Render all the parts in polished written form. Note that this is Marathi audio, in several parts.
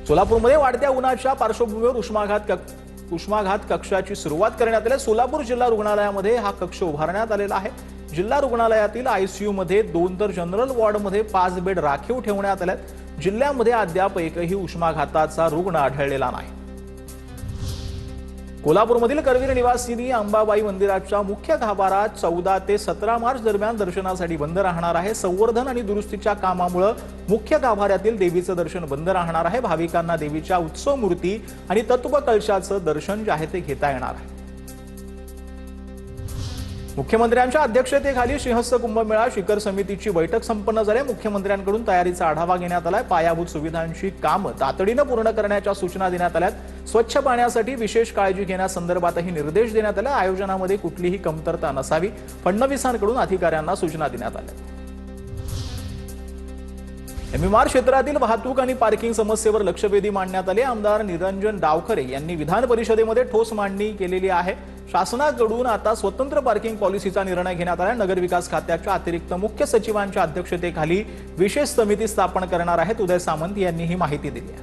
सोलापूरमध्ये वाढत्या उन्हाच्या पार्श्वभूमीवर उष्माघात कक्षाची सुरुवात करण्यात आली। सोलापूर जिल्हा रुग्णालयामध्ये हा कक्ष उभारण्यात आलेला आहे। जिल्हा रुग्णालयातील आयसीयू मध्ये 2 तर जनरल वॉर्डमध्ये 5 बेड राखीव ठेवण्यात आलेत। जिल्ह्यामध्ये अद्याप एकही उष्माघाताचा रुग्ण आढळलेला नाही। कोल्हापूरमधील करवीर निवासिनी अंबाबाई मंदिराच्या मुख्य गाभारा 14 ते 17 मार्च दरम्यान दर्शनासाठी बंद राहणार आहे। संवर्धन आणि दुरुस्तीच्या कामामुळे मुख्य गाभाऱ्यातील देवीचं दर्शन बंद राहणार आहे। भाविकांना देवीच्या उत्सव मूर्ती आणि तत्व कलशाचं दर्शन जे आहे ते घेता येणार आहे। मुख्यमंत्र्यांच्या अध्यक्षतेखाली सिंहस्थ कुंभमेळा शिखर समितीची बैठक संपन्न झाली। मुख्यमंत्र्यांकडून तयारीचा आढावा घेण्यात आलाय। पायाभूत सुविधांची कामं तातडीने पूर्ण करण्याच्या सूचना देण्यात आल्यात। स्वच्छ पाण्यासाठी विशेष काळजी घेण्यासंदर्भातही निर्देश देण्यात आले। आयोजनामध्ये कुठलीही कमतरता नसावी, फडणवीसांकडून अधिकाऱ्यांना सूचना देण्यात आल्या। एमएमआर क्षेत्रातील वाहतूक आणि पार्किंग समस्येवर लक्षवेधी मांडण्यात आले। आमदार निरंजन डावखरे यांनी विधान परिषदेमध्ये ठोस मांडणी केलेली आहे। शासनाकडून आता स्वतंत्र पार्किंग पॉलिसीचा निर्णय घेण्यात आला। नगरविकास खात्याच्या अतिरिक्त मुख्य सचिवांच्या अध्यक्षतेखाली विशेष समिती स्थापन करणार आहेत। उदय सामंत यांनी ही माहिती दिली आहे।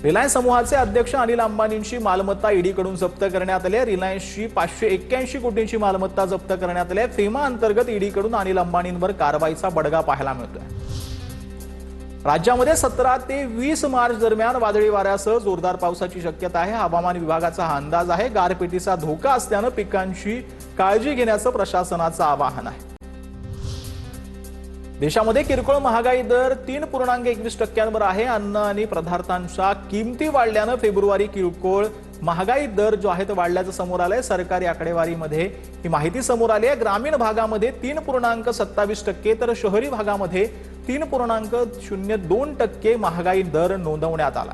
रिलायन्स समूहाचे अध्यक्ष अनिल अंबानींची मालमत्ता ईडीकडून जप्त करण्यात आली आहे। रिलायन्सची 581 कोटींची मालमत्ता जप्त करण्यात आली आहे। फेमा अंतर्गत ईडीकडून अनिल अंबानींवर कारवाईचा बडगा पाहायला मिळतोय। राज्यामध्ये 17 ते 20 मार्च दरम्यान वादळी वाऱ्यासह जोरदार पावसाची शक्यता आहे। हवामान विभागाचा हा अंदाज आहे। गारपिटीचा धोका असल्याने पिकांची काळजी घेण्याचं प्रशासनाचं आवाहन आहे। देशामध्ये किरकोळ महागाई दर 3.21% आहे। अन्न आणि पदार्थांच्या किमती वाढल्याने फेब्रुवारी किरकोळ महागाई दर जो आहे तो वाढल्याचं समोर आलंय। सरकारी आकडेवारीमध्ये ही माहिती समोर आली आहे। ग्रामीण भागामध्ये 3.27% तर शहरी भागामध्ये 3.02% महागाई दर नोंदवण्यात आला।